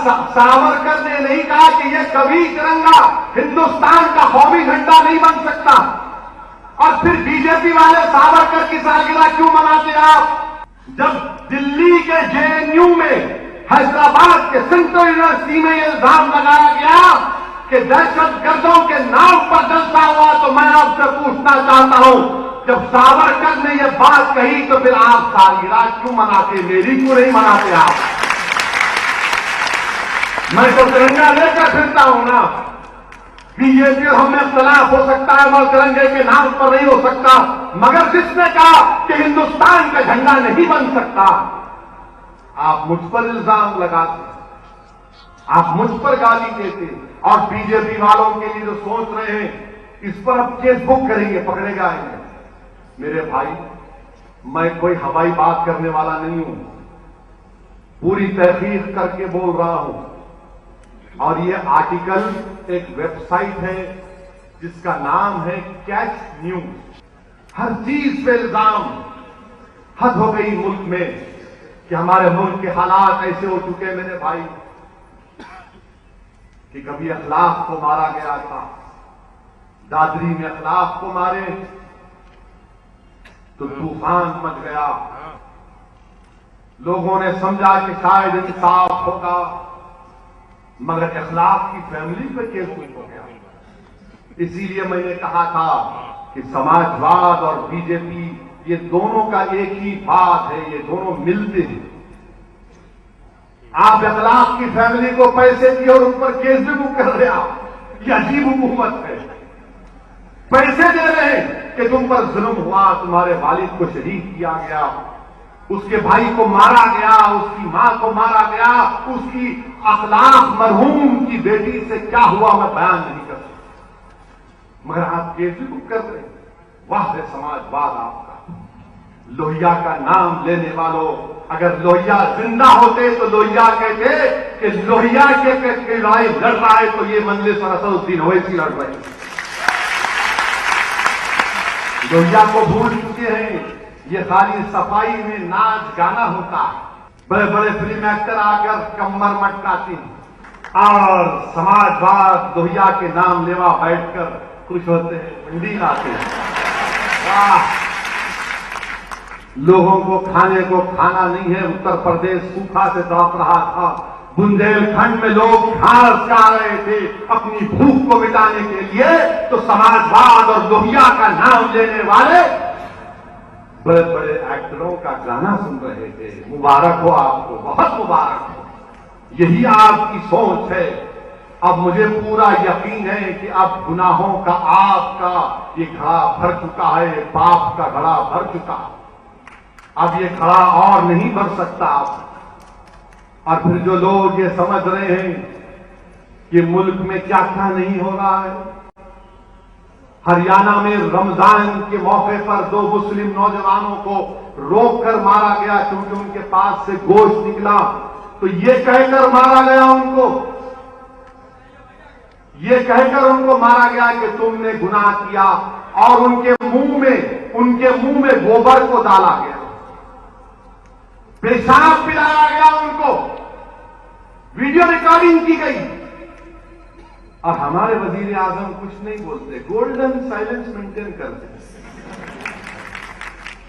सावरकर ने नहीं कहा कि यह कभी तिरंगा हिंदुस्तान का कौमी झंडा नहीं बन सकता। और फिर बीजेपी वाले सावरकर की सालगिरह क्यों मनाते आप? जब दिल्ली के जेएनयू में, हैदराबाद के सेंट्रल यूनिवर्सिटी में यह इल्जाम लगाया गया कि दहशतगर्दों के नाम पर जलसा हुआ, तो मैं आपसे पूछना चाहता हूं, जब सावरकर ने यह बात कही तो फिर आप सालगिरह क्यों मनाते? मेरी क्यों नहीं मनाते आप? मैं तो तिरंगा लेकर फिरता हूं ना। बीजेपी और हमें इख्तलाफ हो सकता है, मगर तिरंगे के नाम पर नहीं हो सकता। मगर जिसने कहा कि हिंदुस्तान का झंडा नहीं बन सकता, आप मुझ पर इल्जाम लगाते, आप मुझ पर गाली देते, और बीजेपी वालों के लिए जो सोच रहे हैं इस पर अब केस बुक करेंगे, पकड़े जाएंगे। मेरे भाई, मैं कोई हवाई बात करने वाला नहीं हूं, पूरी तहकीक करके बोल रहा हूं। और ये आर्टिकल एक वेबसाइट है जिसका नाम है कैच न्यूज। हर चीज पे इल्जाम। हद हो गई मुल्क में कि हमारे मुल्क के हालात ऐसे हो चुके हैं मेरे भाई कि कभी अखलाक को मारा गया था, दादरी में अखलाक को मारे तो तूफान मच गया। लोगों ने समझा कि शायद इंसाफ होगा, मगर अखलाक की फैमिली पे केस हो गया। इसीलिए मैंने कहा था कि समाजवाद और बीजेपी ये दोनों का एक ही बात है, ये दोनों मिलते हैं। आप अखलाक की फैमिली को पैसे दिए और उन पर केस भी बुक कर रहे आप। ये अजीब हुकूमत है। पैसे दे रहे हैं कि तुम पर जुल्म हुआ, तुम्हारे वालिद को शहीद किया गया, उसके भाई को मारा गया, उसकी मां को मारा गया, उसकी अखलाक मरहूम की बेटी से क्या हुआ मैं बयान नहीं कर सकता, मगर आप केस भी बुक कर रहे हैं। वाह है समाजवाद आपका। लोहिया का नाम लेने वालों, अगर लोहिया जिंदा होते तो लोहिया कहते कि लोहिया के लड़ाई लड़ रहा है तो ये मंजलिस और असदुद्दीन ओवैसी लड़ रहे हैं। लोहिया को भूल चुके हैं। ये खाली सफाई में नाच गाना होता है। बड़े बड़े फिल्म एक्टर आकर कमर मटकाते हैं और समाजवाद लोहिया के नाम लेवा बैठकर खुश होते हैं, मंडी लाते हैं। वाह, लोगों को खाने को खाना नहीं है। उत्तर प्रदेश सूखा से तड़प रहा था। बुंदेलखंड में लोग घास खा रहे थे अपनी भूख को मिटाने के लिए, तो समाजवाद और लोहिया का नाम लेने वाले बड़े बड़े एक्टरों का गाना सुन रहे थे। मुबारक हो आपको, बहुत मुबारक हो। यही आपकी सोच है। अब मुझे पूरा यकीन है कि अब गुनाहों का आपका ये घड़ा भर चुका है, पाप का घड़ा भर चुका। अब ये घड़ा और नहीं भर सकता। और फिर जो लोग ये समझ रहे हैं कि मुल्क में क्या क्या नहीं हो रहा है। हरियाणा में रमजान के मौके पर 2 मुस्लिम नौजवानों को रोककर मारा गया क्योंकि उनके पास से गोश्त निकला। तो ये कहकर मारा गया उनको, ये कहकर उनको मारा गया कि तुमने गुनाह किया, और उनके मुंह में गोबर को डाला गया, पेशाब पिलाया गया उनको, वीडियो रिकॉर्डिंग की गई। और हमारे वजीर आजम कुछ नहीं बोलते, गोल्डन साइलेंस मेंटेन करते,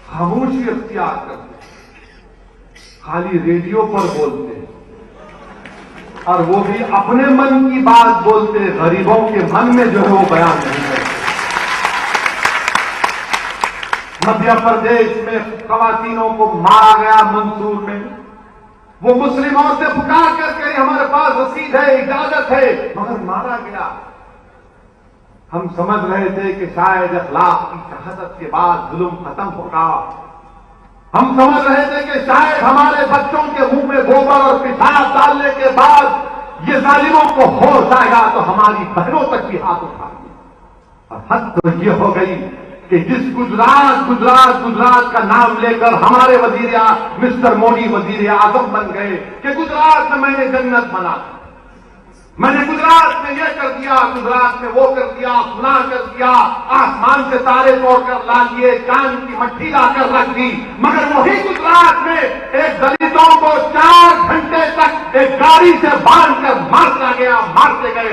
खामोशी अख्तियार करते, खाली रेडियो पर बोलते, और वो भी अपने मन की बात बोलते, गरीबों के मन में जो है वो बयान नहीं करते। मध्य प्रदेश में खवातीनों को मारा गया मंसूर में। वो मुस्लिमों से पुकार करके हमारे पास रसीद है, इजाजत है, मगर मारा गया। हम समझ रहे थे कि शायद अखलाक की शहादत के बाद जुल्म खत्म होगा। हम समझ रहे थे कि शायद हमारे बच्चों के मुंह में गोबर और पेशाब डालने के बाद ये जालिमों को होश आएगा तो हमारी बहनों तक भी हाथ उठाएंगे। और हद तो ये हो गई कि जिस गुजरात का नाम लेकर हमारे वजीर मिस्टर मोदी वजीर आजम बन गए कि गुजरात में मैंने जन्नत बना दी, मैंने गुजरात में ये कर दिया, गुजरात में वो कर दिया, फुला कर दिया, आसमान से तारे तोड़कर ला दिए, चांद की मट्टी लाकर रख दी। मगर वही गुजरात में एक दलित दलितों को 4 घंटे तक एक गाड़ी से बांधकर मारता गया, मारते गए।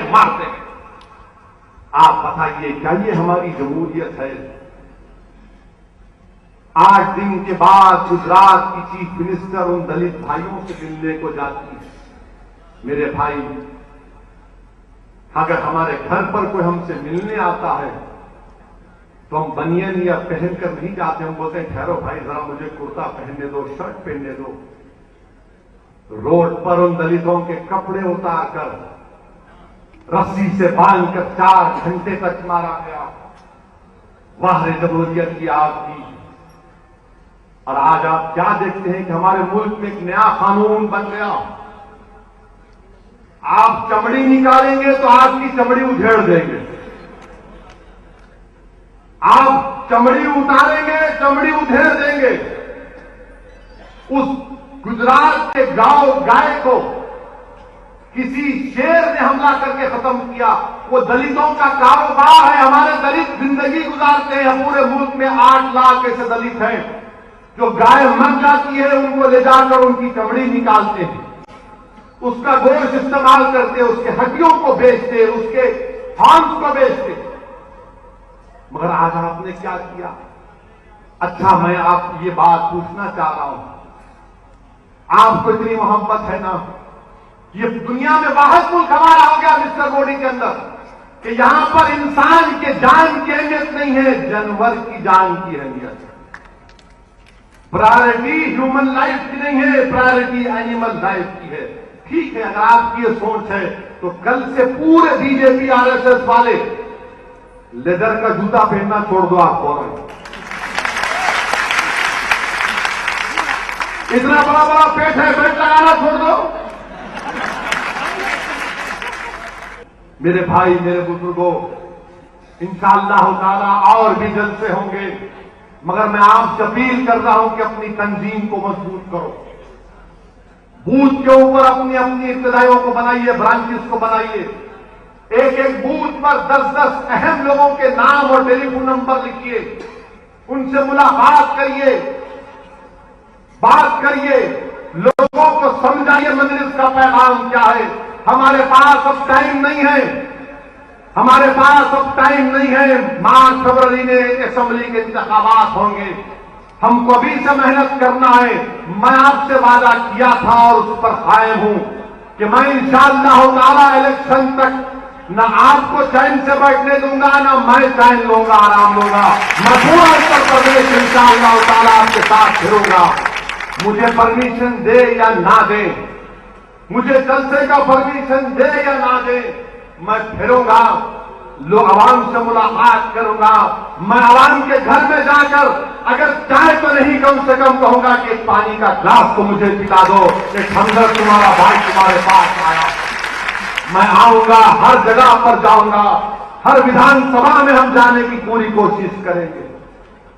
आप बताइए, क्या ये हमारी जमहूरियत है? 8 दिन के बाद गुजरात की चीफ मिनिस्टर उन दलित भाइयों से मिलने को जाती है। मेरे भाई, अगर हमारे घर पर कोई हमसे मिलने आता है तो हम बनियन या पहनकर नहीं जाते, हम बोलते हैं ठहरो भाई, जरा मुझे कुर्ता पहनने दो, शर्ट पहनने दो। रोड पर उन दलितों के कपड़े उतारकर रस्सी से बांधकर 4 घंटे तक मारा गया। वाह रे जमहूरियत की आग की। और आज आप क्या देखते हैं कि हमारे मुल्क में एक नया कानून बन गया। आप चमड़ी निकालेंगे तो आपकी चमड़ी उधेड़ देंगे, आप चमड़ी उतारेंगे, चमड़ी उधेड़ देंगे। उस गुजरात के गांव गाय को किसी शेर ने हमला करके खत्म किया। वो दलितों का कारोबार है। हमारे दलित जिंदगी गुजारते हैं। पूरे मुल्क में 8 लाख ऐसे दलित हैं जो गाय मर जाती है उनको ले जाकर उनकी चमड़ी निकालते हैं, उसका गोश्त इस्तेमाल करते, उसके हड्डियों को बेचते, उसके हॉर्न्स को बेचते। मगर आज आपने क्या किया? अच्छा, मैं आप ये बात पूछना चाह रहा हूं, आपको इतनी मोहब्बत है ना? ये दुनिया में वाहिद मुल्क हमारा हो गया मिस्टर मोदी के अंदर कि यहां पर इंसान के जान की अहमियत नहीं है, जानवर की जान की अहमियत है। प्रायोरिटी ह्यूमन लाइफ की नहीं है, प्रायोरिटी एनिमल लाइफ की है। ठीक है, अगर आपकी ये सोच है तो कल से पूरे बीजेपी आरएसएस वाले लेदर का जूता पहनना छोड़ दो। आप फौरन इतना बड़ा बड़ा पेट है, बेल्ट लगाना छोड़ दो। मेरे भाई, मेरे बुजुर्गों, इंशाअल्लाह ताला और भी जलसे होंगे, मगर मैं आपसे अपील कर रहा हूं कि अपनी तंजीम को मजबूत करो। बूथ के ऊपर अपनी अपनी इब्तिदाइयों को बनाइए, ब्रांचेस को बनाइए। एक एक बूथ पर 10-10 अहम लोगों के नाम और टेलीफोन नंबर लिखिए, उनसे मुलाकात करिए, बात करिए, लोगों को समझाइए मजलिस का पैगाम क्या है। हमारे पास अब टाइम नहीं है, हमारे पास अब टाइम नहीं है। मार्च फरवरी में असेंबली के इंतखाबात होंगे, हमको अभी से मेहनत करना है। मैं आपसे वादा किया था और उस पर कायम हूं कि मैं इंशाअल्लाह ताला इलेक्शन तक न आपको चैन से बैठने दूंगा, न मैं चैन लूंगा, आराम लूंगा। मैं पूरा उत्तर प्रदेश इंशाअल्लाह ताला आपके साथ फिरूंगा। मुझे परमिशन दे या ना दे, मुझे जलसे का परमिशन दे या ना दे, मैं फिरूंगा, लोग आवाम से मुलाकात करूंगा। मैं आवाम के घर में जाकर अगर चाय तो नहीं, कम से कम कहूंगा कि पानी का ग्लास तो मुझे पिला दो, एक हमदर्द तुम्हारा भाई तुम्हारे पास आया। मैं आऊंगा, हर जगह पर जाऊंगा, हर विधानसभा में हम जाने की पूरी कोशिश करेंगे।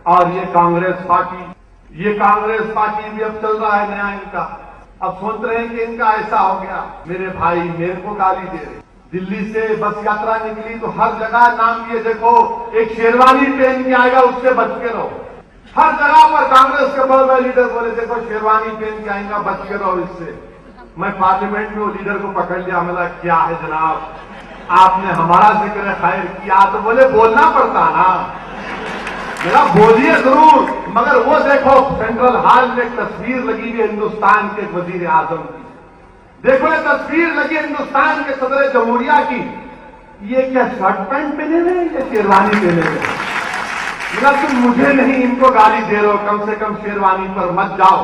और ये कांग्रेस पार्टी भी अब चल रहा है नया इनका। अब सोच रहे हैं कि इनका ऐसा हो गया। मेरे भाई मेरे को गाली दे रहे। दिल्ली से बस यात्रा निकली तो हर जगह नाम दिए, देखो एक शेरवानी पहन के आएगा, उससे बच के रहो। हर जगह पर कांग्रेस के बड़े बड़े लीडर बोले, देखो शेरवानी पहन के आएगा, बच के रहो इससे। मैं पार्लियामेंट में वो लीडर को पकड़ लिया, मैंने क्या है जनाब, आपने हमारा जिक्र खैर किया तो बोले बोलना पड़ता ना, मेरा बोलिए जरूर। मगर वो देखो सेंट्रल हॉल में एक तस्वीर लगी हुई है हिंदुस्तान के वजीर आजम की, देखो ये तस्वीर लगी हिंदुस्तान के सदर जमहूरिया की। ये क्या शर्ट पैंट पहने हुए हैं या शेरवानी पहने हुए हैं? तुम मुझे नहीं इनको गाली दे रहे हो, कम से कम शेरवानी पर मत जाओ।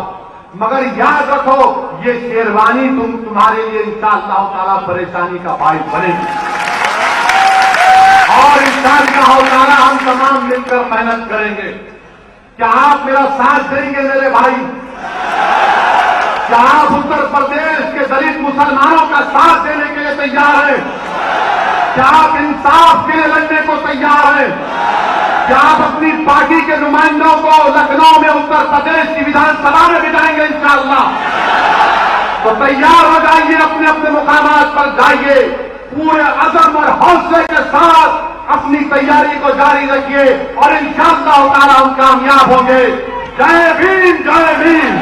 मगर याद रखो ये शेरवानी तुम्हारे लिए इंशाअल्लाह ताला परेशानी का बाइस बनेगी। और इंशाअल्लाह ताला हम तमाम मिलकर मेहनत करेंगे। क्या आप मेरा साथ देंगे मेरे भाई? क्या आप उत्तर प्रदेश के दलित मुसलमानों का साथ देने के लिए तैयार हैं? क्या आप इंसाफ के लिए लड़ने को तैयार हैं? क्या आप अपनी पार्टी के नुमाइंदों को लखनऊ में उत्तर प्रदेश की विधानसभा में बिठाएंगे इंशाअल्लाह? तो तैयार हो जाइए, अपने अपने मुकामात पर जाइए, पूरे अज़म और हौसले के साथ अपनी तैयारी को जारी रखिए और इंशाअल्लाह ताला हम कामयाब होंगे। जय भीम, जय भीम।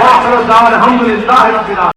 वाखिर दाअवाना अल्हम्दुलिल्लाहि रब्बिल आलमीन।